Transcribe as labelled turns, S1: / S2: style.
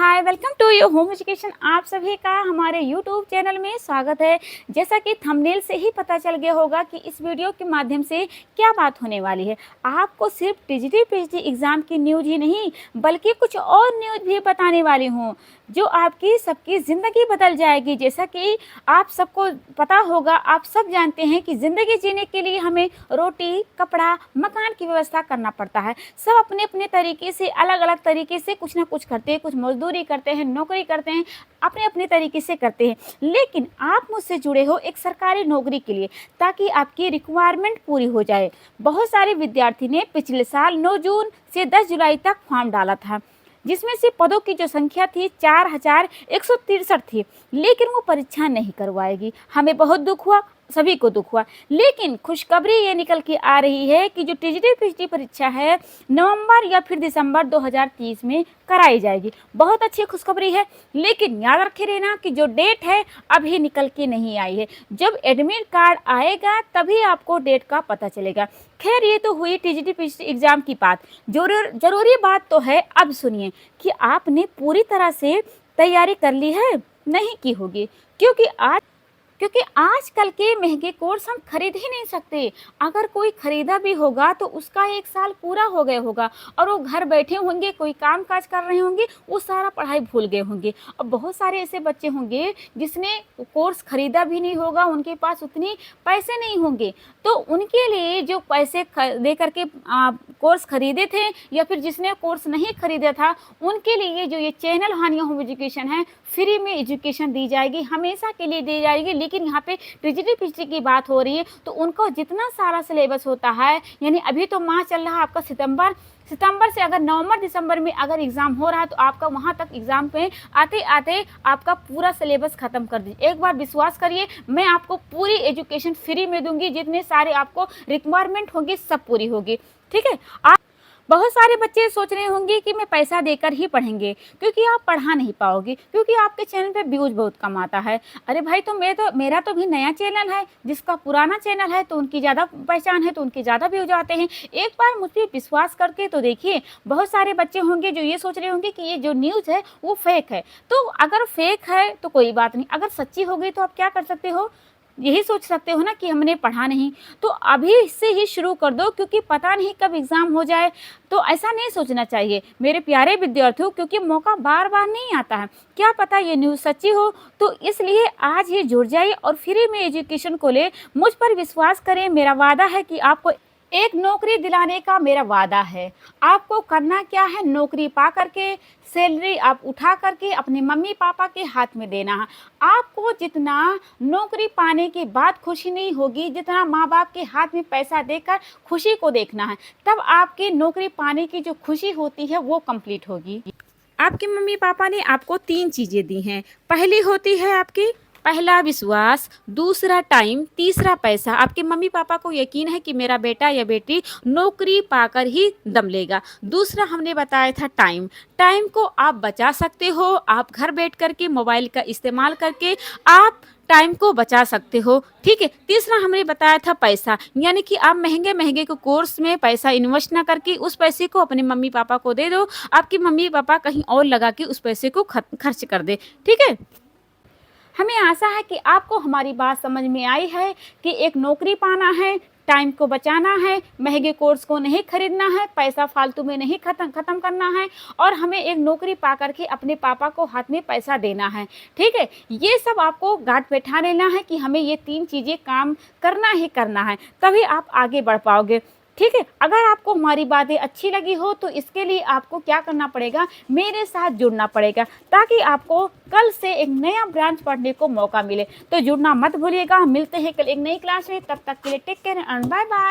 S1: Hi welcome to your home education. आप सभी का हमारे यूट्यूब चैनल में स्वागत है। जैसा कि थंबनेल से ही पता चल गया होगा कि इस वीडियो के माध्यम से क्या बात होने वाली है। आपको सिर्फ टीजीटी पीएचडी एग्ज़ाम की न्यूज़ ही नहीं बल्कि कुछ और न्यूज़ भी बताने वाली हूँ जो आपकी सबकी ज़िंदगी बदल जाएगी। जैसा कि आप सबको पता होगा, आप सब जानते हैं कि ज़िंदगी जीने के लिए हमें रोटी, कपड़ा, मकान की व्यवस्था करना पड़ता है। सब अपने अपने तरीके से, अलग अलग तरीके से कुछ ना कुछ करते हैं। कुछ मजदूरी करते हैं, नौकरी करते हैं, अपने अपने तरीके से करते हैं। लेकिन आप मुझसे जुड़े हो एक सरकारी नौकरी के लिए, ताकि आपकी रिक्वायरमेंट पूरी हो जाए। बहुत सारे विद्यार्थी ने पिछले साल 9 जून से 10 जुलाई तक फॉर्म डाला था, जिसमें से पदों की जो संख्या थी 4163 थी, लेकिन वो परीक्षा नहीं करवाएगी। हमें बहुत दुख हुआ, सभी को दुख हुआ। लेकिन खुशखबरी ये निकल के आ रही है कि जो टीजीटी पीएचडी परीक्षा है नवंबर या फिर दिसंबर 2030 में कराई जाएगी। बहुत अच्छी खुशखबरी है। लेकिन याद रखे रहना कि जो डेट है अभी निकल के नहीं आई है। जब एडमिट कार्ड आएगा तभी आपको डेट का पता चलेगा। खैर, ये तो हुई टीजीटी पीएचडी एग्जाम की बात। जरूरी बात तो है, अब सुनिए कि आपने पूरी तरह से तैयारी कर ली है? नहीं की होगी, क्योंकि आजकल के महंगे कोर्स हम खरीद ही नहीं सकते। अगर कोई खरीदा भी होगा तो उसका 1 साल पूरा हो गया होगा और वो घर बैठे होंगे, कोई काम काज कर रहे होंगे, वो सारा पढ़ाई भूल गए होंगे। और बहुत सारे ऐसे बच्चे होंगे जिसने कोर्स खरीदा भी नहीं होगा, उनके पास उतने पैसे नहीं होंगे। तो उनके लिए जो पैसे दे करके कोर्स खरीदे थे या फिर जिसने कोर्स नहीं खरीदा था, उनके लिए जो ये चैनल हानिया होम एजुकेशन है, फ्री में एजुकेशन दी जाएगी, हमेशा के लिए दी जाएगी। लेकिन यहाँ पे टीजीटी पीएचडी की बात हो रही है तो उनको जितना सारा सिलेबस होता है, यानी अभी तो माह चल रहा है आपका सितंबर से अगर नवंबर दिसंबर में अगर एग्ज़ाम हो रहा है तो आपका वहाँ तक एग्ज़ाम पे आते आते आपका पूरा सिलेबस ख़त्म कर दीजिए। एक बार विश्वास करिए, मैं आपको पूरी एजुकेशन फ्री में दूंगी। जितने सारे आपको रिक्वायरमेंट होंगी सब पूरी होगी। ठीक है। बहुत सारे बच्चे सोच रहे होंगे कि मैं पैसा देकर ही पढ़ेंगे, क्योंकि आप पढ़ा नहीं पाओगे, क्योंकि आपके चैनल पे व्यूज बहुत कम आता है। अरे भाई, तो मेरा तो भी नया चैनल है, जिसका पुराना चैनल है तो उनकी ज़्यादा पहचान है, तो उनके ज़्यादा व्यूज आते हैं। एक बार मुझ पर विश्वास करके तो देखिए। बहुत सारे बच्चे होंगे जो ये सोच रहे होंगे कि ये जो न्यूज़ है वो फेक है। तो अगर फेक है तो कोई बात नहीं, अगर सच्ची हो गई तो आप क्या कर सकते हो? यही सोच सकते हो ना कि हमने पढ़ा नहीं, तो अभी इससे ही शुरू कर दो, क्योंकि पता नहीं कब एग्ज़ाम हो जाए। तो ऐसा नहीं सोचना चाहिए मेरे प्यारे विद्यार्थियों, क्योंकि मौका बार बार नहीं आता है। क्या पता ये न्यूज़ सच्ची हो। तो इसलिए आज ही जुड़ जाइए और फ्री में एजुकेशन को ले। मुझ पर विश्वास करें, मेरा वादा है कि आपको एक नौकरी दिलाने का मेरा वादा है। आपको करना क्या है, नौकरी पा करके सैलरी आप उठा करके अपने मम्मी पापा के हाथ में देना है। आपको जितना नौकरी पाने के बाद खुशी नहीं होगी, जितना माँ बाप के हाथ में पैसा देकर खुशी को देखना है, तब आपकी नौकरी पाने की जो खुशी होती है वो कंप्लीट होगी। आपके मम्मी पापा ने आपको 3 चीज़ें दी हैं। पहली होती है आपकी पहला विश्वास, दूसरा टाइम, तीसरा पैसा। आपके मम्मी पापा को यकीन है कि मेरा बेटा या बेटी नौकरी पाकर ही दम लेगा। दूसरा हमने बताया था टाइम को आप बचा सकते हो। आप घर बैठ करके मोबाइल का इस्तेमाल करके आप टाइम को बचा सकते हो। ठीक है। तीसरा हमने बताया था पैसा, यानी कि आप महंगे महंगे को कोर्स में पैसा इन्वेस्ट ना करके उस पैसे को अपने मम्मी पापा को दे दो। आपके मम्मी पापा कहीं और लगा के उस पैसे को खर्च कर दे। ठीक है। हमें आशा है कि आपको हमारी बात समझ में आई है कि एक नौकरी पाना है, टाइम को बचाना है, महंगे कोर्स को नहीं खरीदना है, पैसा फालतू में नहीं खत्म करना है, और हमें एक नौकरी पा करके अपने पापा को हाथ में पैसा देना है। ठीक है। ये सब आपको गांठ बैठा लेना है कि हमें ये 3 चीज़ें काम करना ही करना है, तभी आप आगे बढ़ पाओगे। ठीक है। अगर आपको हमारी बातें अच्छी लगी हो तो इसके लिए आपको क्या करना पड़ेगा, मेरे साथ जुड़ना पड़ेगा, ताकि आपको कल से एक नया ब्रांच पढ़ने को मौका मिले। तो जुड़ना मत भूलिएगा। मिलते हैं कल एक नई क्लास में। तब तक के लिए take care and bye bye.